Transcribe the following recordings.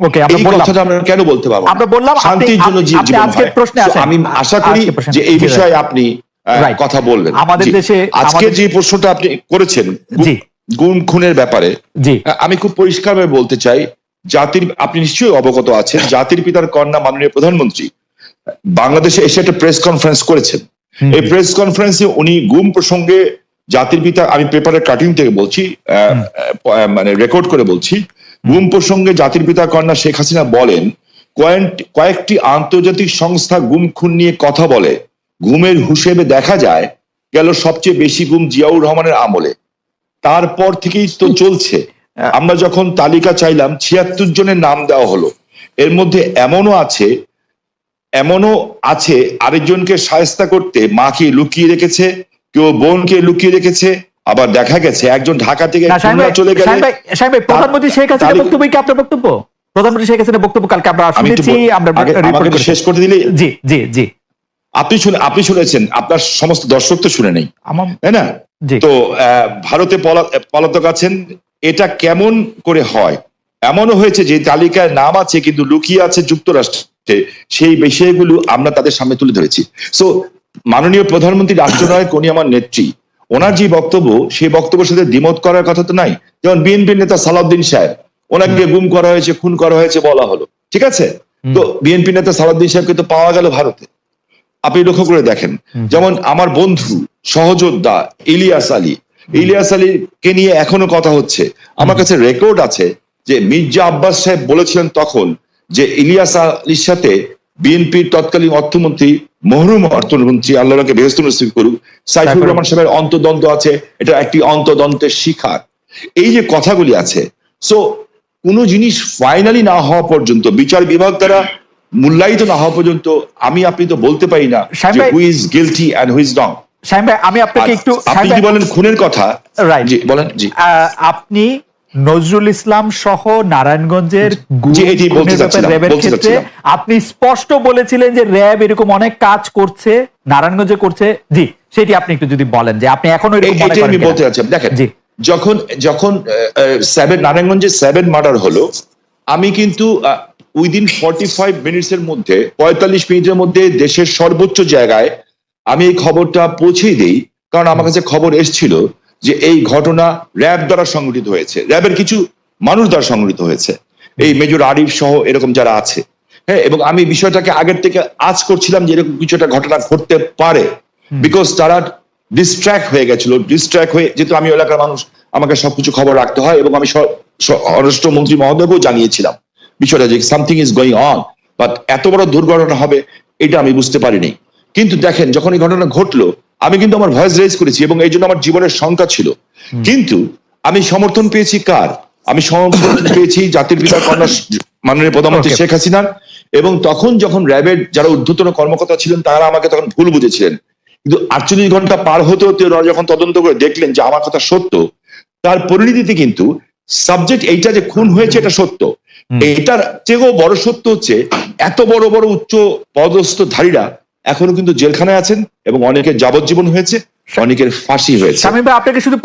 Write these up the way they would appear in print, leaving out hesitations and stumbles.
ওকে, এই কথাটা আমরা কেন বলতে পারবো? আমরা বললাম শান্তির জন্য জীবন হয়। আমি আশা করি যে এই বিষয়ে আপনি কথা বলবেন। আমাদের দেশে আজকে যে প্রশ্নটা আপনি করেছেন গুম খুনের ব্যাপারে, আমি খুব পরিষ্কারভাবে বলতে চাই, আপনি নিশ্চয়ই অবগত আছেন, জাতির পিতার কন্যা মাননীয় প্রধানমন্ত্রী বাংলাদেশে এসে একটা প্রেস কনফারেন্স করেছেন। এই প্রেস কনফারেন্সে উনি গুম প্রসঙ্গে জাতির পিতা, আমি পেপারের কাটিং থেকে বলছি, মানে রেকর্ড করে বলছি, গুম প্রসঙ্গে জাতির পিতা কন্যা শেখ হাসিনা বলেন, কয়েকটি আন্তর্জাতিক সংস্থা গুম খুন নিয়ে কথা বলে, গুমের হিসেবে দেখা যায় গেল সবচেয়ে বেশি গুম জিয়াউর রহমানের আমলে, তারপর থেকেই তো চলছে। আমরা যখন তালিকা চাইলাম ৭৬ জনের নাম দেওয়া হলো, এর মধ্যে এমনও আছে আরেকজনকে শায়েস্তা করতে মাকে লুকিয়ে রেখেছে, কেউ বোনকে লুকিয়ে রেখেছে, আবার দেখা গেছে একজন ঢাকা থেকে চলে গেলে। প্রধানমন্ত্রী শেখ হাসিনার বক্তব্য কি আপনার বক্তব্য? প্রধানমন্ত্রী শেখ হাসিনার বক্তব্য কালকে আমরা শুনেছি, আমরা শেষ করে দিলে। জি জি জি, আপনি শুনেছেন, আপনার সমস্ত দর্শক তো শুনে নেই, তাই না? তো ভারতে পলাতক আছেন, এটা কেমন করে হয়? এমনও হয়েছে যে তালিকায় নাম আছে কিন্তু লুকিয়ে আছে যুক্তরাষ্ট্রে, সেই বিষয়গুলো আমরা তাদের সামনে তুলে ধরেছি। সো মাননীয় প্রধানমন্ত্রী রাষ্ট্রনায়ক, উনি আমার নেত্রী, ওনার যে বক্তব্য, সেই বক্তব্যের সাথে দ্বিমত করার কথা তো নাই। যেমন বিএনপির নেতা সালাউদ্দিন সাহেব, ওনাকে গুম করা হয়েছে, খুন করা হয়েছে বলা হলো, ঠিক আছে, তো বিএনপি নেতা সালাউদ্দিন সাহেবকে তো পাওয়া গেল ভারতে। আপনি লক্ষ্য করে দেখেন, যেমন আমার বন্ধু সহযোদ্ধা ইলিয়াস আলীকে নিয়ে এখনো কথা হচ্ছে। আমার কাছে রেকর্ড আছে যে মির্জা আব্বাস সাহেব বলেছিলেন তখন যে ইলিয়াস আলীর সাথে বিএনপির তৎকালীন অর্থমন্ত্রী, মহরুম অর্থমন্ত্রী, আল্লাহকে বেহেশত নসিব করুক, সাইফুর রহমান সাহেবের অন্তর্দ্বন্দ্ব আছে, এটা একটি অন্তর্দ্বন্দ্বের শিকার। এই যে কথাগুলি আছে, সো কোনো জিনিস ফাইনালি না হওয়া পর্যন্ত, বিচার বিভাগ দ্বারা মূল্যায়িত না হওয়া পর্যন্ত আপনি তো বলতে পারি না who is guilty and who is wrong. Shamim ভাই, আমি আপনাকে একটু, আপনি কি বলেন খুনের কথা, রাইট, জি বলেন। জি, আপনি নজরুল ইসলাম সহ নারায়ণগঞ্জের র্যাবের ক্ষেত্রে আপনি স্পষ্ট বলেছিলেন যে র্যাব এরকম অনেক কাজ করছে, নারায়ণগঞ্জে করছে। জি, সেটি আপনি একটু যদি বলেন যে আপনি এখনো এরকম মনে করেন। আমি বলতে চাচ্ছি, দেখেন, যখন নারায়ণগঞ্জে 7 মার্ডার হলো, আমি কিন্তু উইদিন 45 মিনিটসের মধ্যে, 45 মিনিটের মধ্যে দেশের সর্বোচ্চ জায়গায় আমি এই খবরটা পৌঁছে দিই, কারণ আমার কাছে খবর এসেছিল যে এই ঘটনা র্যাব দ্বারা সংগঠিত হয়েছে, র্যাবের কিছু মানুষ দ্বারা সংগঠিত হয়েছে, এই মেজর আরিফ সহ এরকম যারা আছে। হ্যাঁ, এবং আমি বিষয়টাকে আগের থেকে আজ করছিলাম যে এরকম কিছু একটা ঘটনা ঘটতে পারে, বিকজ তারা ডিস্ট্র্যাক্ট হয়ে গেছিল, যেহেতু আমি এলাকার মানুষ, আমাকে সবকিছু খবর রাখতে হয়, এবং আমি স্বরাষ্ট্রমন্ত্রী মহোদয়কেও জানিয়েছিলাম বিষয়টা যে something is going on, but এত বড় দুর্ঘটনা হবে এটা আমি বুঝতে পারিনি। কিন্তু দেখেন, যখন এই ঘটনা ঘটলো, আমি কিন্তু আমার ভয়েস রেজ করেছি, এবং এই জন্য আমার জীবনের শঙ্কা ছিল, কিন্তু আমি সমর্থন পেয়েছি কার? আমি সমর্থন পেয়েছি জাতির পিতার কন্যা মাননীয় প্রধানমন্ত্রী শেখ হাসিনার। এবং তখন যখন র্যাবের যারা ঊর্ধ্বতন কর্মকর্তা ছিলেন, তারা আমাকে তখন ভুল বুঝেছিলেন, কিন্তু 48 ঘন্টা পার হতে হতে ওরা যখন তদন্ত করে দেখলেন যে আমার কথা সত্য, তার পরিণতিতে কিন্তু সাবজেক্ট এইটা যে খুন হয়েছে এটা সত্য। এটার চেয়েও বড় সত্য হচ্ছে এত বড় বড় উচ্চ পদস্থ ধারীরা এখনো কিন্তু জেলখানায় আছেন, এবং অনেকের যাবজ্জীবন হয়েছে, অনেকের ফাঁসি হয়েছে। শামীম ভাই, আপনাকে শুধু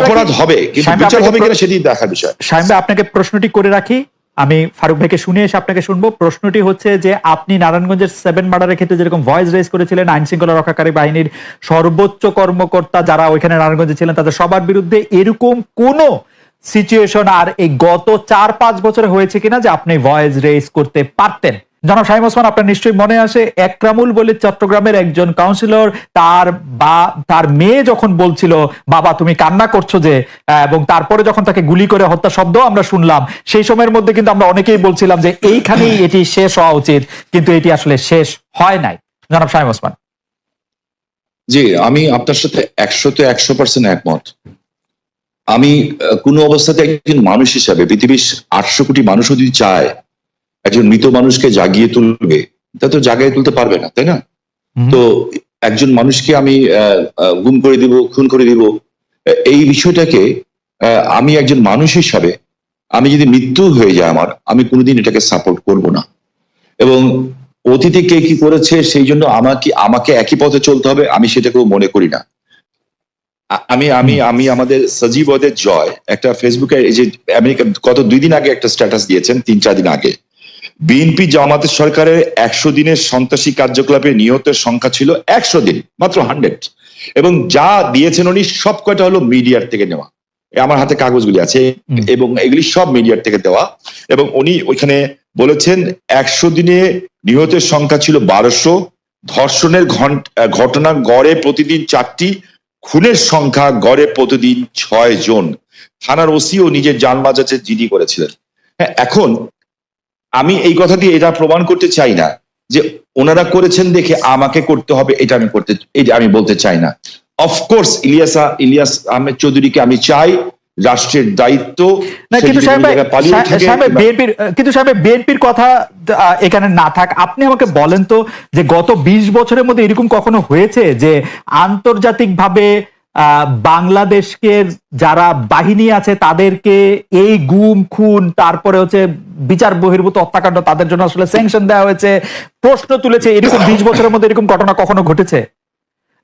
অপরাধ হবে, কিন্তু বিচার হবে কিনা সেটি দেখার বিষয়। শামীম ভাই, আপনাকে প্রশ্নটি করে রাখি, আমি ফারুক ভাইকে শুনে এসে আপনাকে শুনবো। প্রশ্নটি হচ্ছে যে আপনি নারায়ণগঞ্জের 7 মার্ডারের ক্ষেত্রে যেরকম ভয়েস রেজ করেছিলেন, আইন শৃঙ্খলা রক্ষাকারী বাহিনীর সর্বোচ্চ কর্মকর্তা যারা ওইখানে নারায়ণগঞ্জে ছিলেন তাদের সবার বিরুদ্ধে এরকম কোন সিচুয়েশন আর এই গত 4-5 বছরে হয়েছে কিনা যে আপনি ভয়েস রেজ করতে পারতেন? জনাব শামীম ওসমান, আপনার নিশ্চয়ই মনে আসে একরামুল বলে চট্টগ্রামের একজন কাউন্সিলর, তার মেয়ে যখন বলছিল বাবা তুমি কান্না করছো যে, এবং তারপরে যখন তাকে গুলি করে হত্যা শব্দ আমরা শুনলাম, সেই সময়ের মধ্যে কিন্তু আমরা অনেকেই বলছিলাম যে এইখানেই এটি শেষ হওয়া উচিত, কিন্তু এটি আসলে শেষ হয় নাই। জনাব শামীম ওসমান। জি, আমি আপনার সাথে 100% একমত। আমি কোনো অবস্থাতে একজন মানুষ হিসাবে, পৃথিবীর 800 কোটি মানুষ যদি চায় একজন মৃত মানুষকে জাগিয়ে তুলবে, তা তো জাগিয়ে তুলতে পারবে না, তাই না? তো একজন মানুষকে আমি গুম করে দিব, খুন করে দিব, এই বিষয়টাকে আমি একজন মানুষ হিসাবে, আমি যদি মৃত্যু হয়ে যায় আমার, আমি কোনোদিন এটাকে সাপোর্ট করব না। এবং অতীতে কে কি করেছে সেই জন্য আমাকে একই পথে চলতে হবে, আমি সেটাকেও মনে করি না। আমি আমি আমি আমাদের সজীব ওদের জয় একটা ফেসবুকে এই যে আমেরিকা গত 2 দিন আগে একটা স্ট্যাটাস দিয়েছেন, 3-4 দিন আগে। বিএনপি জামাতের সরকারের 100 দিনের সন্ত্রাসী কার্যকলাপে নিহতের সংখ্যা ছিল 100 দিন, মাত্র 100, এবং যা দিয়েছেন উনি সব কয়টা হলো মিডিয়ার থেকে নেওয়া। আমার হাতে কাগজগুলি আছে এবং এগুলি সব মিডিয়ার থেকে দেওয়া। এবং উনি ওইখানে বলেছেন 100 দিনে নিহতের সংখ্যা ছিল 1200, ধর্ষণের ঘটনা গড়ে প্রতিদিন 4টি, খুনের সংখ্যা গড়ে প্রতিদিন 6 জন। থানার ওসিও নিজের জান বাঁচাতে জিডি করেছিলেন। হ্যাঁ, এখন আমি এই কথা দিয়ে এটা প্রমাণ করতে চাই না যে ওনারা করেছেন দেখে আমাকে করতে হবে, এটা আমি বলতে চাই না। অফকোর্স ইলিয়াস আহমেদ চৌধুরীকে আমি চাই রাষ্ট্রের দায়িত্ব, না, কিন্তু বিএনপির কথা এখানে না থাক, আপনি আমাকে বলেন তো যে গত 20 বছরের মধ্যে এরকম কখনো হয়েছে যে আন্তর্জাতিকভাবে বাংলাদেশকে যারা বাহিনী আছে তাদেরকে এই গুম খুন তারপরে হচ্ছে বিচার বহির্ভূত হত্যাকাণ্ড তাদের জন্য আসলে স্যাংশন দেওয়া হয়েছে, প্রশ্ন তুলেছে, এরকম 20 বছরের মধ্যে এরকম ঘটনা কখনো ঘটেছে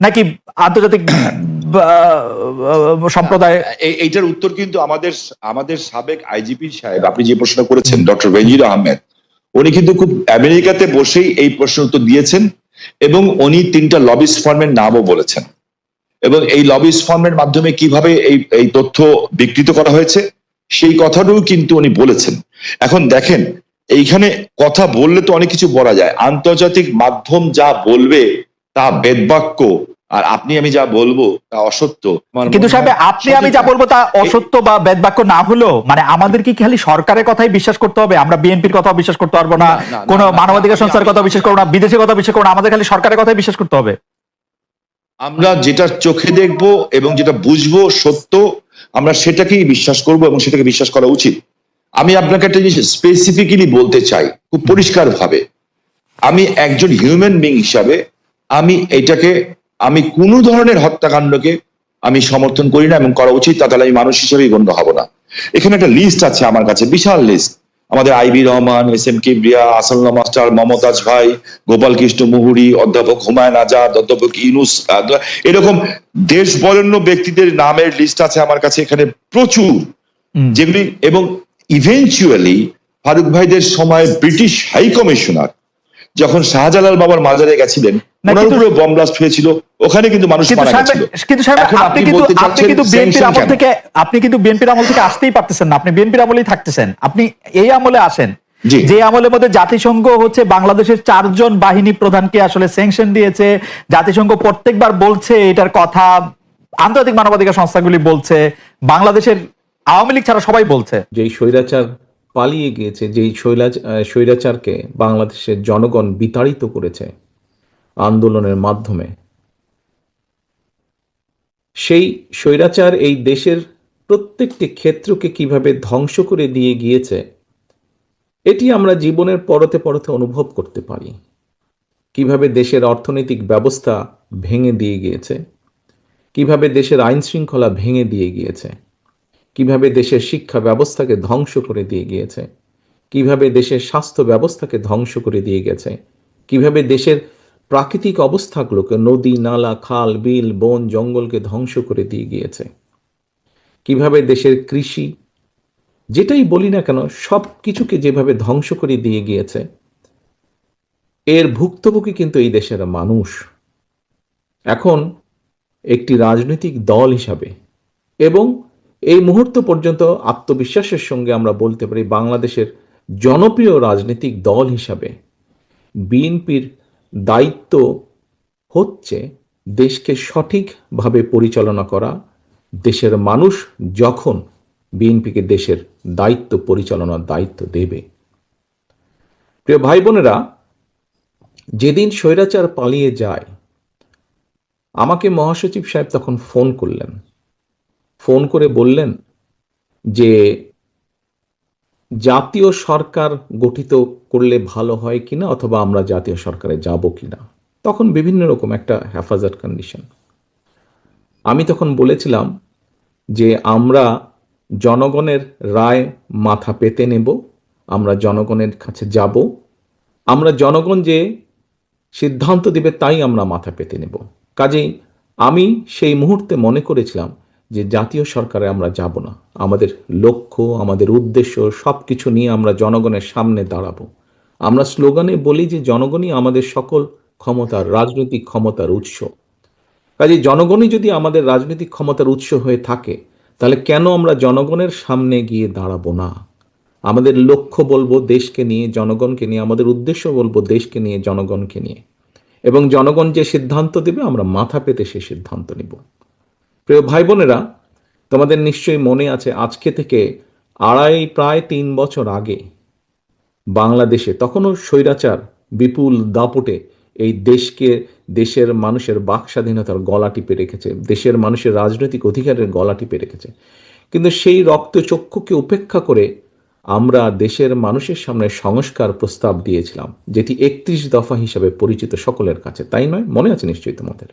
নাকি আন্তর্জাতিক সম্প্রদায়? এইটার উত্তর কিন্তু আমাদের সাবেক আইজিপি সাহেব, আপনি যে প্রশ্ন করেছেন, ডক্টর বেনজির আহমেদ, উনি কিন্তু খুব আমেরিকাতে বসেই এই প্রশ্ন উত্তর দিয়েছেন এবং উনি 3টা লবিস ফার্মের নামও বলেছেন এবং এই লবিস ফার্মের মাধ্যমে কিভাবে এই তথ্য বিকৃত করা হয়েছে সেই কথাটাও কিন্তু উনি বলেছেন। এখন দেখেন, এইখানে কথা বললে তো অনেক কিছু বলা যায়, আন্তর্জাতিক মাধ্যম যা বলবে তা বেদবাক্য, আর আপনি আমি যা বলবো তা অসত্য। কিন্তু সাহেব, আপনি আমি যা বলবো তা অসত্য বা বেদবাক্য না হলেও মানে আমাদের কি খালি সরকারের কথাই বিশ্বাস করতে হবে? আমরা বিএনপির কথা বিশ্বাস করতে পারবো না, কোনো মানবাধিকার সংস্থার কথা বিশ্বাস করবো না, বিদেশের কথা বিশ্বাস করবো না, আমাদের খালি সরকারের কথাই বিশ্বাস করতে হবে? আমরা যেটা চোখে দেখবো এবং যেটা বুঝবো সত্য, আমরা সেটাকেই বিশ্বাস করব এবং সেটাকে বিশ্বাস করা উচিত। আমি আপনাকে একটা জিনিস স্পেসিফিক্যালি বলতে চাই খুব পরিষ্কার ভাবে, আমি একজন হিউম্যান বিং হিসাবে আমি কোনো ধরনের হত্যাকাণ্ডকে আমি সমর্থন করি না এবং করা উচিত, তাহলে আমি মানুষ হিসেবেই গণ্য হব না। এখানে একটা লিস্ট আছে আমার কাছে, বিশাল লিস্ট। আমাদের IB Rahman, S M Kibria, Asadullah master, Momtaz ভাই, গোপাল কৃষ্ণ মুহুরী, অধ্যাপক হুমায়ুন আজাদ, অধ্যাপক ইউনুস, এরকম দেশ বরেণ্য ব্যক্তিদের নামের লিস্ট আছে আমার কাছে এখানে প্রচুর, যেগুলি, এবং ইভেনচুয়ালি ফারুক ভাইদের সময় ব্রিটিশ হাই কমিশনার যখন শাহজালাল বাবার মাজারে গেছিলেন, ওনার উপরে বম ব্লাস্ট হয়েছিল, ওখানে কিন্তু মানুষ মারা গেছিল। কিন্তু আপনি কিন্তু বিএনপির আমল থেকে আসতেই পারতেছেন না, আপনি বিএনপির আমলেই থাকতেছেন, আপনি এই আমলে আসেন যে আমলের মধ্যে জাতিসংঘ হচ্ছে বাংলাদেশের 4 জন বাহিনী প্রধানকে আসলে স্যাংশন দিয়েছে, জাতিসংঘ প্রত্যেকবার বলছে এটার কথা, আন্তর্জাতিক মানবাধিকার সংস্থাগুলি বলছে, বাংলাদেশের আওয়ামী লীগ ছাড়া সবাই বলছে। যেই স্বৈরাচার পালিয়ে গিয়েছে, যেই স্বৈরাচারকে বাংলাদেশের জনগণ বিতাড়িত করেছে আন্দোলনের মাধ্যমে, সেই স্বৈরাচার এই দেশের প্রত্যেকটি ক্ষেত্রকে কিভাবে ধ্বংস করে দিয়ে গিয়েছে এটি আমরা জীবনের পরতে পরতে অনুভব করতে পারি। কিভাবে দেশের অর্থনৈতিক ব্যবস্থা ভেঙে দিয়ে গিয়েছে, কিভাবে দেশের আইন শৃঙ্খলা ভেঙে দিয়ে গিয়েছে, কিভাবে দেশের শিক্ষা ব্যবস্থাকে ধ্বংস করে দিয়ে গিয়েছে, কিভাবে দেশের স্বাস্থ্য ব্যবস্থাকে ধ্বংস করে দিয়ে গেছে, কিভাবে দেশের প্রাকৃতিক অবস্থাগুলোকে, নদী নালা খাল বিল বন জঙ্গলকে ধ্বংস করে দিয়ে গিয়েছে, কিভাবে দেশের কৃষি, যেটাই বলি না কেন, সব কিছুকে যেভাবে ধ্বংস করে দিয়ে গিয়েছে, এর ভুক্তভোগী কিন্তু এই দেশের মানুষ। এখন একটি রাজনৈতিক দল হিসাবে এবং এই মুহূর্ত পর্যন্ত আত্মবিশ্বাসের সঙ্গে আমরা বলতে পারি বাংলাদেশের জনপ্রিয় রাজনৈতিক দল হিসাবে বিএনপির দায়িত্ব হচ্ছে দেশকে সঠিকভাবে পরিচালনা করা। দেশের মানুষ যখন বিএনপিকে দেশের দায়িত্ব পরিচালনার দায়িত্ব দেবে, প্রিয় ভাই বোনেরা, যেদিন স্বৈরাচার পালিয়ে যায় আমাকে মহাসচিব সাহেব তখন ফোন করলেন, ফোন করে বললেন যে জাতীয় সরকার গঠিত করলে ভালো হয় কিনা, অথবা আমরা জাতীয় সরকারে যাব কিনা। তখন বিভিন্ন রকম একটা হেফাজত কন্ডিশন। আমি তখন বলেছিলাম যে আমরা জনগণের রায় মাথা পেতে নেব, আমরা জনগণের কাছে যাব, আমরা জনগণ যে সিদ্ধান্ত দিবে তাই আমরা মাথা পেতে নেব। কাজেই আমি সেই মুহূর্তে মনে করেছিলাম যে জাতীয় সরকারে আমরা যাব না, আমাদের লক্ষ্য, আমাদের উদ্দেশ্য সবকিছু নিয়ে আমরা জনগণের সামনে দাঁড়াবো। আমরা স্লোগানে বলি যে জনগণই আমাদের সকল ক্ষমতার, রাজনৈতিক ক্ষমতার উৎস। কাজে জনগণই যদি আমাদের রাজনৈতিক ক্ষমতার উৎস হয়ে থাকে, তাহলে কেন আমরা জনগণের সামনে গিয়ে দাঁড়াবো না? আমাদের লক্ষ্য বলবো দেশকে নিয়ে, জনগণকে নিয়ে, আমাদের উদ্দেশ্য বলবো দেশকে নিয়ে, জনগণকে নিয়ে, এবং জনগণ যে সিদ্ধান্ত দেবে আমরা মাথা পেতে সে সিদ্ধান্ত নিব। প্রিয় ভাই বোনেরা, তোমাদের নিশ্চয়ই মনে আছে আজকে থেকে প্রায় 3 বছর আগে বাংলাদেশে তখনও স্বৈরাচার বিপুল দাপটে এই দেশের মানুষের বাক স্বাধীনতার গলা টিপে রেখেছে, দেশের মানুষের রাজনৈতিক অধিকারের গলা টিপে রেখেছে। কিন্তু সেই রক্তচক্ষুকে উপেক্ষা করে আমরা দেশের মানুষের সামনে সংস্কার প্রস্তাব দিয়েছিলাম, যেটি 31 দফা হিসাবে পরিচিত সকলের কাছে, তাই নয়? মনে আছে নিশ্চয়ই তোমাদের।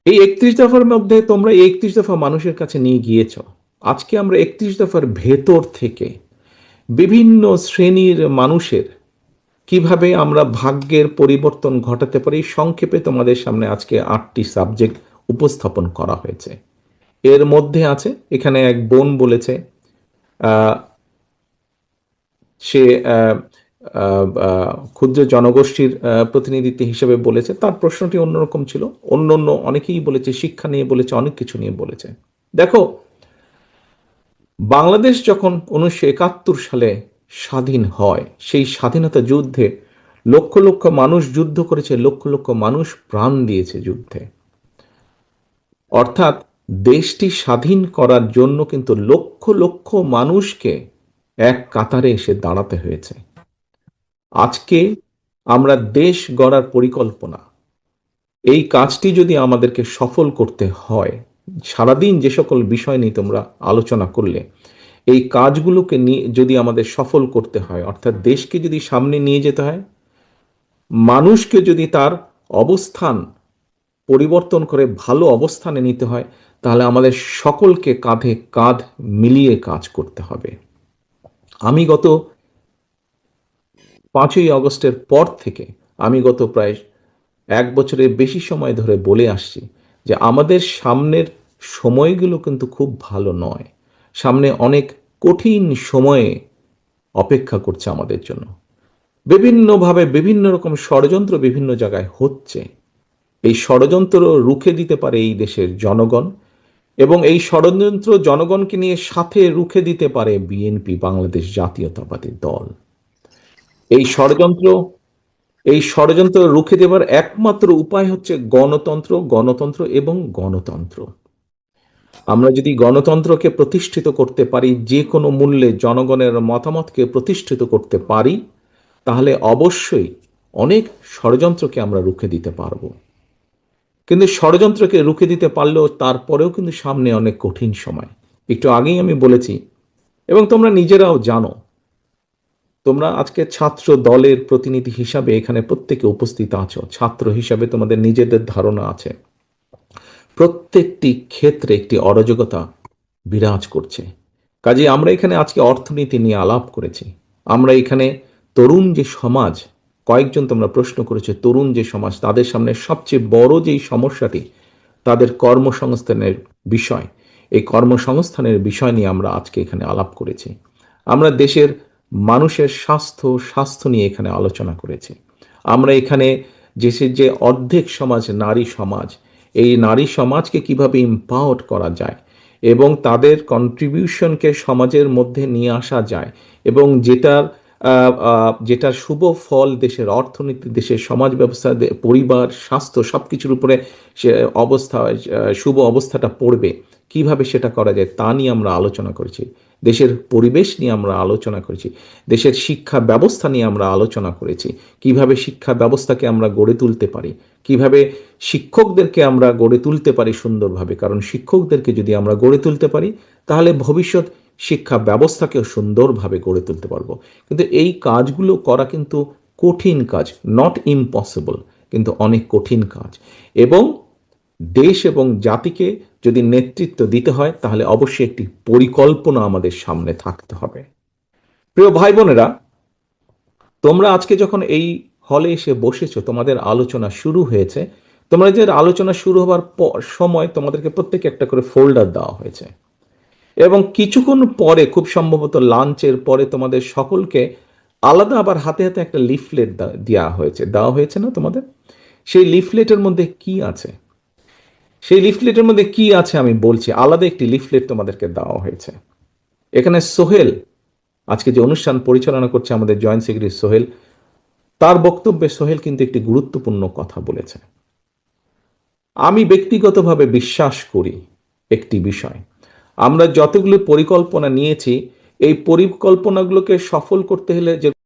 এই 31 দফার মধ্যে তোমরা এই 31 দফা মানুষের কাছে নিয়ে গিয়েছ। আজকে আমরা 31 দফার ভেতর থেকে বিভিন্ন শ্রেণীর মানুষের কিভাবে আমরা ভাগ্যের পরিবর্তন ঘটাতে পারি, সংক্ষেপে তোমাদের সামনে আজকে 8টি সাবজেক্ট উপস্থাপন করা হয়েছে। এর মধ্যে আছে, এখানে এক বোন বলেছে সে ক্ষুদ্র জনগোষ্ঠীর প্রতিনিধিত্ব হিসেবে বলেছে, তার প্রশ্নটি অন্যরকম ছিল। অন্য অনেকেই বলেছে, শিক্ষা নিয়ে বলেছে, অনেক কিছু নিয়ে বলেছে। দেখো, বাংলাদেশ যখন 1971 সালে স্বাধীন হয়, সেই স্বাধীনতা যুদ্ধে লক্ষ লক্ষ মানুষ যুদ্ধ করেছে, লক্ষ লক্ষ মানুষ প্রাণ দিয়েছে যুদ্ধে। অর্থাৎ দেশটি স্বাধীন করার জন্য কিন্তু লক্ষ লক্ষ মানুষকে এক কাতারে এসে দাঁড়াতে হয়েছে। আজকে আমরা দেশ গড়ার পরিকল্পনা, এই কাজটি যদি আমাদেরকে সফল করতে হয়, সারাদিন যে সকল বিষয় নিয়ে তোমরা আলোচনা করলে, এই কাজগুলোকে নিয়ে যদি আমাদের সফল করতে হয়, অর্থাৎ দেশকে যদি সামনে নিয়ে যেতে হয়, মানুষকে যদি তার অবস্থান পরিবর্তন করে ভালো অবস্থানে নিতে হয়, তাহলে আমাদের সকলকে কাঁধে কাঁধ মিলিয়ে কাজ করতে হবে। আমি গত 5ই আগস্টের পর থেকে আমি গত প্রায় 1 বছরের বেশি সময় ধরে বলে আসছি যে আমাদের সামনের সময়গুলো কিন্তু খুব ভালো নয়। সামনে অনেক কঠিন সময়ে অপেক্ষা করছে আমাদের জন্য। বিভিন্নভাবে বিভিন্ন রকম ষড়যন্ত্র বিভিন্ন জায়গায় হচ্ছে। এই ষড়যন্ত্র রুখে দিতে পারে এই দেশের জনগণ, এবং এই ষড়যন্ত্র জনগণকে নিয়ে সাথে রুখে দিতে পারে বিএনপি, বাংলাদেশ জাতীয়তাবাদী দল। এই ষড়যন্ত্র রুখে দেবার একমাত্র উপায় হচ্ছে গণতন্ত্র, গণতন্ত্র এবং গণতন্ত্র। আমরা যদি গণতন্ত্রকে প্রতিষ্ঠিত করতে পারি, যে কোনো মূল্যে জনগণের মতামতকে প্রতিষ্ঠিত করতে পারি, তাহলে অবশ্যই অনেক ষড়যন্ত্রকে আমরা রুখে দিতে পারবো। কিন্তু ষড়যন্ত্রকে রুখে দিতে পারলেও তারপরেও কিন্তু সামনে অনেক কঠিন সময়। একটু আগেই আমি বলেছি, এবং তোমরা নিজেরাও জানো, তোমরা আজকে ছাত্র দলের প্রতিনিধি হিসাবে এখানে প্রত্যেকে উপস্থিত আছো, ছাত্র হিসাবে তোমাদের নিজেদের ধারণা আছে। প্রত্যেকটি ক্ষেত্রে একটি অরাজকতা বিরাজ করছে। কাজে আমরা এখানে আজকে অর্থনীতি নিয়ে আলাপ করেছি। আমরা এখানে তরুণ যে সমাজ, কয়েকজন তোমরা প্রশ্ন করেছে, তরুণ যে সমাজ, তাদের সামনে সবচেয়ে বড় যেই সমস্যাটি, তাদের কর্মসংস্থানের বিষয়, এই কর্মসংস্থানের বিষয় নিয়ে আমরা আজকে এখানে আলাপ করেছি। আমরা দেশের মানুষের স্বাস্থ্য নিয়ে এখানে আলোচনা করেছি। আমরা এখানে দেশের যে অর্ধেক সমাজ নারী সমাজ, এই নারী সমাজকে কিভাবে ইম্পাওয়ার করা যায় এবং তাদের কন্ট্রিবিউশনকে সমাজের মধ্যে নিয়ে আসা যায়, এবং যেটা শুভ ফল দেশের অর্থনীতি, দেশের সমাজ ব্যবস্থা, পরিবার, স্বাস্থ্য সবকিছুর উপরে সে শুভ অবস্থাটা পড়বে, কিভাবে সেটা করা যায় তা নিয়ে আমরা আলোচনা করেছি। দেশের পরিবেশ নিয়ে আমরা আলোচনা করেছি। দেশের শিক্ষা ব্যবস্থা নিয়ে আমরা আলোচনা করেছি। কিভাবে শিক্ষা ব্যবস্থাকে আমরা গড়ে তুলতে পারি, কিভাবে শিক্ষকদেরকে আমরা গড়ে তুলতে পারি সুন্দরভাবে, কারণ শিক্ষকদেরকে যদি আমরা গড়ে তুলতে পারি, তাহলে ভবিষ্যৎ শিক্ষা ব্যবস্থাকেও সুন্দরভাবে গড়ে তুলতে পারবো। কিন্তু এই কাজগুলো করা কিন্তু কঠিন কাজ, নট ইম্পসিবল, কিন্তু অনেক কঠিন কাজ। এবং দেশ এবং জাতিকে যদি নেতৃত্ব দিতে হয়, তাহলে অবশ্যই একটি পরিকল্পনা আমাদের সামনে থাকতে হবে। প্রিয় ভাই বোনেরা, তোমরা আজকে যখন এই হলে এসে বসেছো, তোমাদের আলোচনা শুরু হয়েছে, তোমরা যে আলোচনা শুরু হবার সময় তোমাদেরকে প্রত্যেকে একটা করে ফোল্ডার দেওয়া হয়েছে, এবং কিছুক্ষণ পরে, খুব সম্ভবত লাঞ্চের পরে, তোমাদের সকলকে আলাদা আবার হাতে হাতে একটা লিফলেট দেওয়া হয়েছে না তোমাদের? সেই লিফলেটের মধ্যে কি আছে? সেই লিফলেটের মধ্যে কি আছে আমি বলছি। আলাদা একটি লিফলেট তোমাদেরকে দেওয়া হয়েছে। এখানে সোহেল, আজকে যে অনুষ্ঠান পরিচালনা করছে আমাদের জয়েন্ট সেক্রেটারি সোহেল, তার বক্তব্যে সোহেল কিন্তু একটি গুরুত্বপূর্ণ কথা বলেছে। আমি ব্যক্তিগতভাবে বিশ্বাস করি একটি বিষয়, আমরা যতগুলো পরিকল্পনা নিয়েছি, এই পরিকল্পনাগুলোকে সফল করতে হলে যে